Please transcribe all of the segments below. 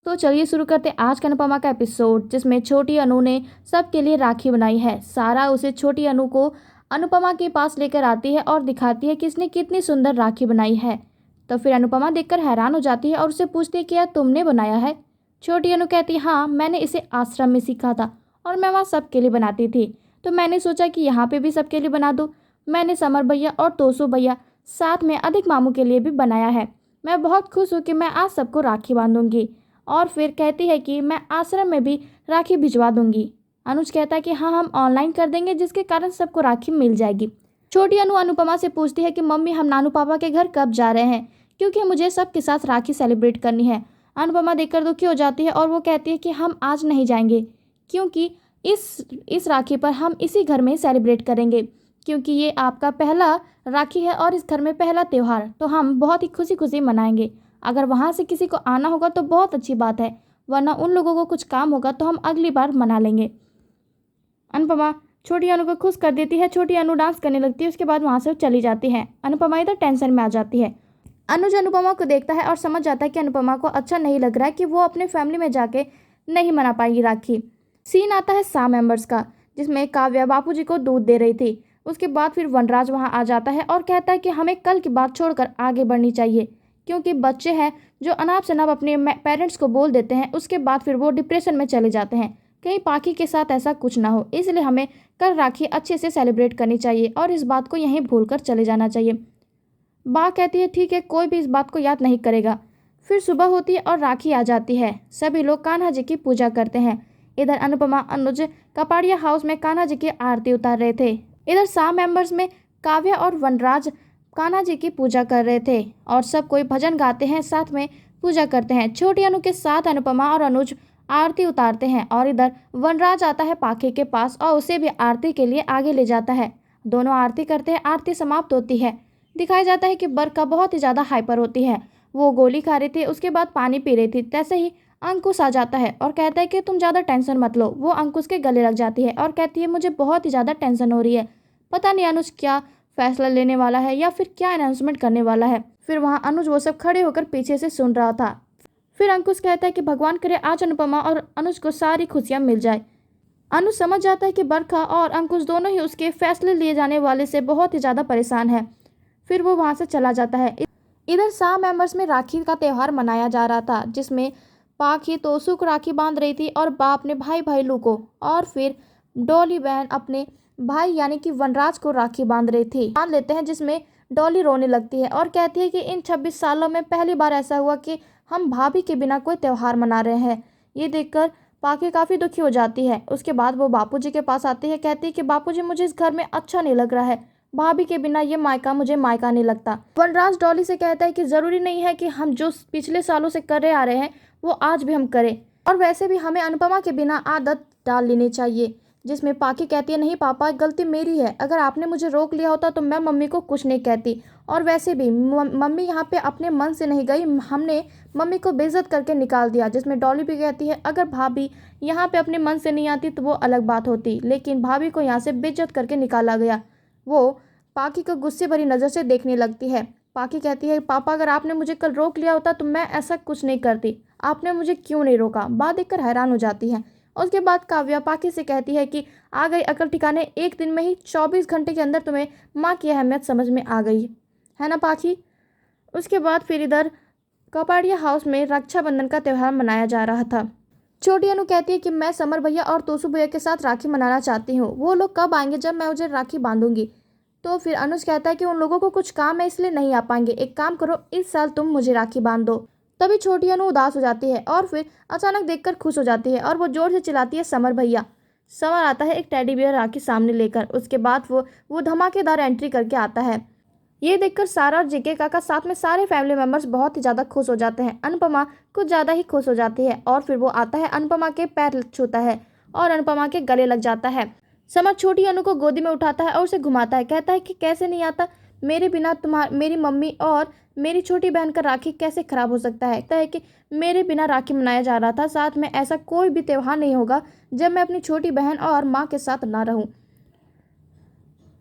तो चलिए शुरू करते हैं आज का अनुपमा का एपिसोड, जिसमें छोटी अनु ने सबके लिए राखी बनाई है। सारा उसे छोटी अनु को अनुपमा के पास लेकर आती है और दिखाती है कि इसने कितनी सुंदर राखी बनाई है। तो फिर अनुपमा देखकर हैरान हो जाती है और उससे पूछती है कि यार तुमने बनाया है। छोटी अनु कहती है हाँ, मैंने इसे आश्रम में सीखा था और मैं वहाँ सबके लिए बनाती थी, तो मैंने सोचा कि यहाँ पे भी सबके लिए बना दूँ। मैंने समर भैया और तोसू भैया साथ में अधिक मामू के लिए भी बनाया है। मैं बहुत खुश हूँ कि मैं आज सबको राखी बांधूंगी। और फिर कहती है कि मैं आश्रम में भी राखी भिजवा दूंगी। अनुज कहता है कि हाँ, हम ऑनलाइन कर देंगे, जिसके कारण सबको राखी मिल जाएगी। छोटी अनु अनुपमा से पूछती है कि मम्मी, हम नानू पापा के घर कब जा रहे हैं, क्योंकि मुझे सबके साथ राखी सेलिब्रेट करनी है। अनुपमा देखकर दुखी हो जाती है और वो कहती है कि हम आज नहीं जाएंगे, क्योंकि इस राखी पर हम इसी घर में सेलिब्रेट करेंगे, क्योंकि ये आपका पहला राखी है और इस घर में पहला त्यौहार, तो हम बहुत ही खुशी खुशी मनाएंगे। अगर वहाँ से किसी को आना होगा तो बहुत अच्छी बात है, वरना उन लोगों को कुछ काम होगा तो हम अगली बार मना लेंगे। अनुपमा छोटी अनु को खुश कर देती है। छोटी अनु डांस करने लगती है। उसके बाद वहाँ से चली जाती है। अनुपमा इधर टेंशन में आ जाती है। अनुज अनुपमा को देखता है और समझ जाता है कि अनुपमा को अच्छा नहीं लग रहा है कि वो अपने फैमिली में जाके नहीं मना पाएगी राखी। सीन आता है सा मेंबर्स का, जिसमें काव्या बापूजी को दूध दे रही थी। उसके बाद फिर वनराज वहाँ आ जाता है और कहता है कि हमें कल की बात छोड़कर आगे बढ़नी चाहिए, क्योंकि बच्चे हैं जो अनाप शनाप अपने पेरेंट्स को बोल देते हैं, उसके बाद फिर वो डिप्रेशन में चले जाते हैं। कहीं पाखी के साथ ऐसा कुछ ना हो, इसलिए हमें कल राखी अच्छे से सेलिब्रेट करनी चाहिए और इस बात को यहीं भूलकर चले जाना चाहिए। बा कहती है ठीक है, कोई भी इस बात को याद नहीं करेगा। फिर सुबह होती है और राखी आ जाती है। सभी लोग कान्हा जी की पूजा करते हैं। इधर अनुपमा अनुज कपाड़िया हाउस में कान्हा जी की आरती उतार रहे थे। इधर सा मेंबर्स में काव्या और वनराज कान्हा जी की पूजा कर रहे थे और सब कोई भजन गाते हैं, साथ में पूजा करते हैं। छोटी अनु के साथ अनुपमा और अनुज आरती उतारते हैं और इधर वनराज आता है पाखे के पास और उसे भी आरती के लिए आगे ले जाता है। दोनों आरती करते हैं। आरती समाप्त होती है। दिखाया जाता है कि बरखा बहुत ही ज़्यादा हाइपर होती है। वो गोली खा रही थी, उसके बाद पानी पी रही थी। तैसे ही अंकुश आ जाता है और कहता है कि तुम ज़्यादा टेंशन मत लो। वो अंकुश के गले लग जाती है और कहती है मुझे बहुत ही ज़्यादा टेंशन हो रही है, पता नहीं अनुज क्या फैसला लेने वाला है या फिर क्या अनाउंसमेंट करने वाला है। फिर वहाँ अनुज वो सब खड़े होकर पीछे से सुन रहा था। फिर अंकुश कहता है कि भगवान करे आज अनुपमा और अनुज को सारी खुशियाँ मिल जाए। अनुज समझ जाता है कि बरखा और अंकुश दोनों ही उसके फैसले लिए जाने वाले से बहुत ही ज़्यादा परेशान है। फिर वो वहाँ से चला जाता है। इधर सा मेंबर्स में राखी का त्यौहार मनाया जा रहा था, जिसमें पाखी तोसू को राखी बांध रही थी और बा अपने भाई भाईलू को, और फिर डॉली बहन अपने भाई यानी कि वनराज को राखी बांध रही थी। बांध लेते हैं, जिसमें डॉली रोने लगती है और कहती है कि इन 26 सालों में पहली बार ऐसा हुआ कि हम भाभी के बिना कोई त्यौहार मना रहे हैं। ये देखकर पाखी काफ़ी दुखी हो जाती है। उसके बाद वो बापूजी के पास आती है। कहती है कि बापूजी, मुझे इस घर में अच्छा नहीं लग रहा है, भाभी के बिना ये मायका मुझे मायका नहीं लगता। वनराज डॉली से कहता है कि ज़रूरी नहीं है कि हम जो पिछले सालों से करे आ रहे हैं वो आज भी हम करें, और वैसे भी हमें अनुपमा के बिना आदत डाल लेनी चाहिए। जिसमें पाखी कहती है नहीं पापा, गलती मेरी है, अगर आपने मुझे रोक लिया होता तो मैं मम्मी को कुछ नहीं कहती, और वैसे भी मम्मी यहाँ पे अपने मन से नहीं गई, हमने मम्मी को बेइज्जत करके निकाल दिया। जिसमें डॉली भी कहती है अगर भाभी यहाँ पे अपने मन से नहीं आती तो वो अलग बात होती, लेकिन भाभी को यहाँ से बेइज्जत करके निकाला गया। वो पाखी को गुस्से भरी नज़र से देखने लगती है। पाखी कहती है पापा, अगर आपने मुझे कल रोक लिया होता तो मैं ऐसा कुछ नहीं करती, आपने मुझे क्यों नहीं रोका। बात देखकर हैरान हो जाती है। उसके बाद काव्या पाखी से कहती है कि आ गई अकल ठिकाने, एक दिन में ही 24 घंटे के अंदर तुम्हें माँ की अहमियत समझ में आ गई है ना पाखी। उसके बाद फिर इधर कपाड़िया हाउस में रक्षाबंधन का त्यौहार मनाया जा रहा था। छोटी अनु कहती है कि मैं समर भैया और तोसू भैया के साथ राखी मनाना चाहती हूँ, वो लोग कब आएंगे जब मैं उन्हें राखी बांधूंगी। तो फिर अनुज कहता है कि उन लोगों को कुछ काम है इसलिए नहीं आ पाएंगे, एक काम करो इस साल तुम मुझे राखी बांध दो। तभी छोटी अनु उदास हो जाती है और फिर अचानक देखकर खुश हो जाती है और वो जोर से चिल्लाती है समर भैया। समर आता है एक टेडी बियर राखी सामने लेकर। उसके बाद वो धमाकेदार एंट्री करके आता है। ये देखकर सारा और जेके काका साथ में सारे फैमिली मेम्बर्स बहुत ही ज़्यादा खुश हो जाते हैं। अनुपमा कुछ ज़्यादा ही खुश हो जाती है और फिर वो आता है, अनुपमा के पैर छूता है और अनुपमा के गले लग जाता है। समर छोटी अनु को गोदी में उठाता है और उसे घुमाता है। कहता है कि कैसे नहीं आता, मेरे बिना मेरी मम्मी और मेरी छोटी बहन का राखी कैसे खराब हो सकता है। कहता है कि मेरे बिना राखी मनाया जा रहा था, साथ में ऐसा कोई भी त्यौहार नहीं होगा जब मैं अपनी छोटी बहन और माँ के साथ ना रहूं।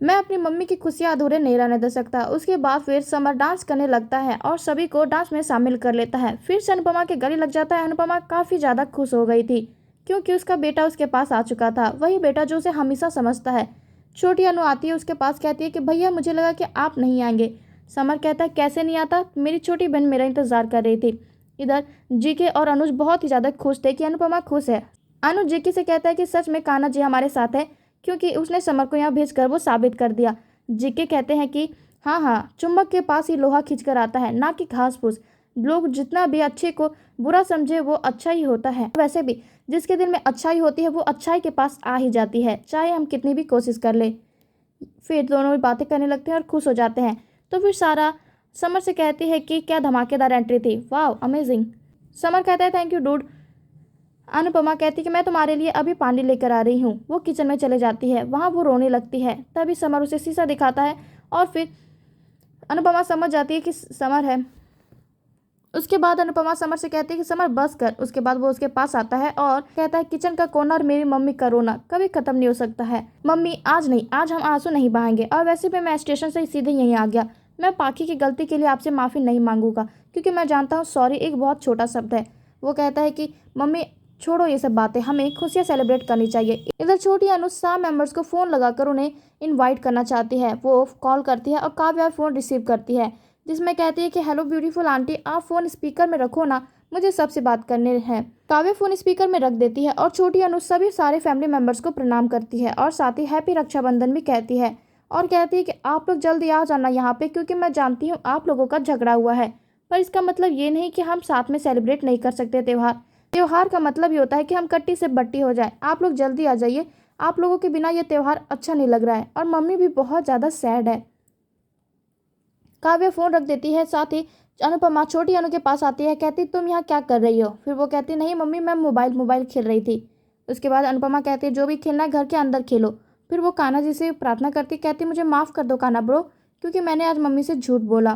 मैं अपनी मम्मी की खुशियाँ अधूरे नहीं रहने दे सकता। उसके बाद फिर समर डांस करने लगता है और सभी को डांस में शामिल कर लेता है। फिर से अनुपमा के गले लग जाता है। अनुपमा काफ़ी ज़्यादा खुश हो गई थी क्योंकि उसका बेटा उसके पास आ चुका था, वही बेटा जो उसे हमेशा समझता है। छोटी अनु आती है उसके पास, कहती है कि भैया मुझे लगा कि आप नहीं आएंगे। समर कहता है कैसे नहीं आता, मेरी छोटी बहन मेरा इंतजार कर रही थी। इधर जीके और अनुज बहुत ही ज़्यादा खुश थे कि अनुपमा खुश है। अनुज जीके से कहता है कि सच में कान्हा जी हमारे साथ है क्योंकि उसने समर को यहाँ भेजकर वो साबित कर दिया। जीके कहते हैं कि हाँ हाँ, चुंबक के पास ही लोहा खींच कर आता है, ना कि घास फूस। लोग जितना भी अच्छे को बुरा समझे वो अच्छा ही होता है। वैसे भी जिसके दिल में अच्छाई होती है वो अच्छाई के पास आ ही जाती है, चाहे हम कितनी भी कोशिश कर ले। फिर दोनों भी बातें करने लगते हैं और खुश हो जाते हैं। तो फिर सारा समर से कहती है कि क्या धमाकेदार एंट्री थी, वाह अमेजिंग। समर कहता है थैंक यू डूड। अनुपमा कहती है कि मैं तुम्हारे लिए अभी पानी लेकर आ रही हूँ। वो किचन में चले जाती है, वहाँ वो रोने लगती है। तभी समर उसे शीशा दिखाता है और फिर अनुपमा समझ जाती है कि समर है। उसके बाद अनुपमा समर से कहती है कि समर बस कर। उसके बाद वो उसके पास आता है और कहता है किचन का कोना और मेरी मम्मी का रोना कभी खत्म नहीं हो सकता है। मम्मी आज नहीं, आज हम आंसू नहीं बहाएंगे। और वैसे भी मैं स्टेशन से सीधे यहीं आ गया। मैं पाखी की गलती के लिए आपसे माफ़ी नहीं मांगूंगा क्योंकि मैं जानता हूँ सॉरी एक बहुत छोटा शब्द है। वो कहता है कि मम्मी छोड़ो ये सब बातें, हमें खुशियाँ सेलिब्रेट करनी चाहिए। इधर छोटी अनु सब मेंबर्स को फ़ोन लगाकर उन्हें इनवाइट करना चाहती है। वो कॉल करती है और काव्या फ़ोन रिसीव करती है, जिसमें कहती है कि हेलो ब्यूटीफुल आंटी, आप फ़ोन स्पीकर में रखो ना, मुझे सबसे बात करने हैं। काव्या फ़ोन स्पीकर में रख देती है और छोटी अनु सभी सारे फैमिली मेंबर्स को प्रणाम करती है और साथ ही हैप्पी रक्षाबंधन भी कहती है। और कहती है कि आप लोग जल्दी आ जाना यहाँ पे क्योंकि मैं जानती हूँ आप लोगों का झगड़ा हुआ है, पर इसका मतलब ये नहीं कि हम साथ में सेलिब्रेट नहीं कर सकते त्यौहार। त्यौहार का मतलब ये होता है कि हम कट्टी से बट्टी हो जाए। आप लोग जल्दी आ जाइए, आप लोगों के बिना ये त्यौहार अच्छा नहीं लग रहा है। और मम्मी भी बहुत ज़्यादा सैड है। काव्या फ़ोन रख देती है। साथ ही अनुपमा छोटी अनु के पास आती है, कहती तुम यहाँ क्या कर रही हो। फिर वो कहती नहीं मम्मी, मैं मोबाइल खेल रही थी। उसके बाद अनुपमा कहती है जो भी खेलना है घर के अंदर खेलो। फिर वो कान्हा जी से प्रार्थना करती, कहती मुझे माफ़ कर दो कान्हा ब्रो, क्योंकि मैंने आज मम्मी से झूठ बोला।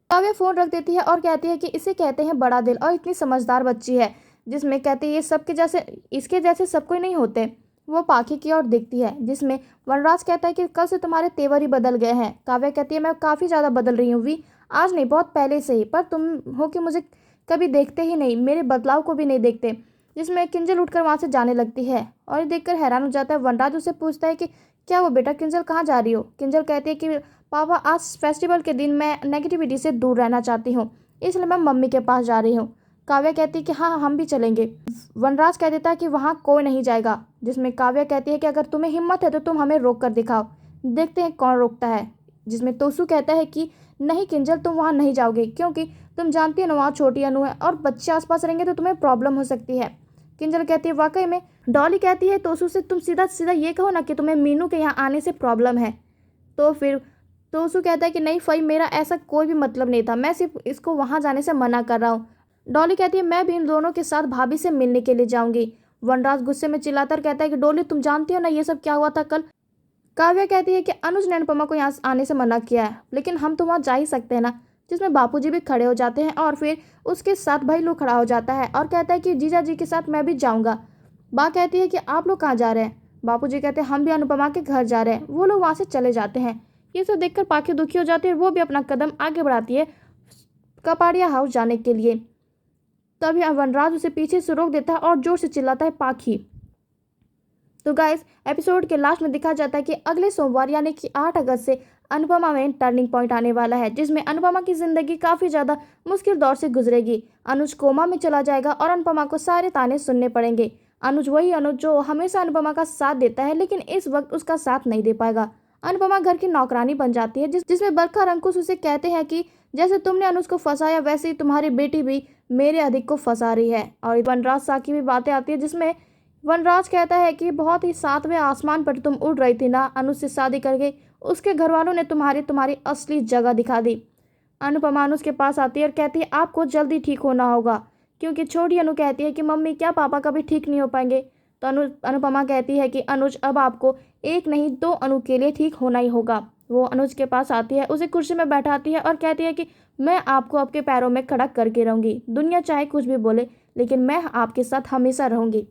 काव्या फ़ोन रख देती है और कहती है कि इसे कहते हैं बड़ा दिल और इतनी समझदार बच्ची है, जिसमें कहती है ये सबके जैसे, इसके जैसे सब कोई नहीं होते। वो पाखी की ओर देखती है, जिसमें वनराज कहता है कि कल से तुम्हारे तेवर ही बदल गए हैं। काव्या कहती है मैं काफ़ी ज़्यादा बदल रही हूँ वी, आज नहीं बहुत पहले से ही, पर तुम हो कि मुझे कभी देखते ही नहीं, मेरे बदलाव को भी नहीं देखते। जिसमें किंजल उठकर वहाँ से जाने लगती है और ये देखकर हैरान हो जाता है। वनराज उससे पूछता है कि क्या वो बेटा किंजल कहाँ जा रही हो। किंजल कहती है कि पापा आज फेस्टिवल के दिन मैं नेगेटिविटी से दूर रहना चाहती हूँ, इसलिए मैं मम्मी के पास जा रही हूँ। काव्या कहती है कि हाँ हम भी चलेंगे। वनराज कह देता है कि वहाँ कोई नहीं जाएगा, जिसमें काव्या कहती है कि अगर तुम्हें हिम्मत है तो तुम हमें रोक कर दिखाओ, देखते हैं कौन रोकता है। जिसमें तोसू कहता है कि नहीं किंजल, तुम वहाँ नहीं जाओगे क्योंकि तुम जानती हो ना वहाँ छोटी अनु है और बच्चे आसपास रहेंगे तो तुम्हें प्रॉब्लम हो सकती है। किंजल कहती है वाकई में। डॉली कहती है तोसू से तुम सीधा सीधा ये कहो ना कि तुम्हें मीनू के यहाँ आने से प्रॉब्लम है। तो फिर तोसू कहता है कि नहीं फई, मेरा ऐसा कोई भी मतलब नहीं था, मैं सिर्फ इसको वहाँ जाने से मना कर रहा हूँ। डॉली कहती है मैं भी इन दोनों के साथ भाभी से मिलने के लिए जाऊंगी। वनराज गुस्से में चिल्लाकर कहता है कि डॉली तुम जानती हो ना ये सब क्या हुआ था कल। काव्या कहती है कि अनुज ने अनुपमा को यहाँ आने से मना किया है, लेकिन हम तो वहाँ जा ही सकते हैं ना। जिसमें बापूजी भी खड़े हो जाते हैं और फिर उसके साथ भाई लोग खड़ा हो जाता है और कहता है कि जीजा जी के साथ मैं भी जाऊँगा। बा कहती है कि आप लोग कहाँ जा रहे हैं। बापूजी कहते हैं हम भी अनुपमा के घर जा रहे हैं। वो लोग वहाँ से चले जाते हैं। ये सब देखकर पाखी दुखी हो जाती है, वो भी अपना कदम आगे बढ़ाती है कपाड़िया हाउस जाने के लिए। तभी वनराज उसे पीछे से रोक देता है और जोर से चिल्लाता है पाखी। तो गाइस एपिसोड के लास्ट में दिखा जाता है कि अगले सोमवार यानी कि 8 अगस्त से अनुपमा में टर्निंग पॉइंट आने वाला है, जिसमें अनुपमा की जिंदगी काफ़ी ज़्यादा मुश्किल दौर से गुजरेगी। अनुज कोमा में चला जाएगा और अनुपमा को सारे ताने सुनने पड़ेंगे। अनुज वही अनुज जो हमेशा अनुपमा का साथ देता है, लेकिन इस वक्त उसका साथ नहीं दे पाएगा। अनुपमा घर की नौकरानी बन जाती है, जिसमें बरखा और अंकुश उसे कहते हैं कि जैसे तुमने अनुज को फंसाया वैसे ही तुम्हारी बेटी भी मेरे अधिक को फंसा रही है। और वनराज सा की भी बातें आती है, जिसमें वनराज कहता है कि बहुत ही 7वें आसमान पर तुम उड़ रही थी ना, अनुज से शादी करके उसके घर वालों ने तुम्हारी असली जगह दिखा दी। अनुपमा अनुज के पास आती है और कहती है आपको जल्दी ठीक होना होगा, क्योंकि छोटी अनु कहती है कि मम्मी क्या पापा कभी ठीक नहीं हो पाएंगे। तो अनुपमा कहती है कि अनुज अब आपको एक नहीं 2 अनु के लिए ठीक होना ही होगा। वो अनुज के पास आती है, उसे कुर्सी में बैठाती है और कहती है कि मैं आपको आपके पैरों में खड़ा करके रहूँगी, दुनिया चाहे कुछ भी बोले लेकिन मैं आपके साथ हमेशा रहूँगी।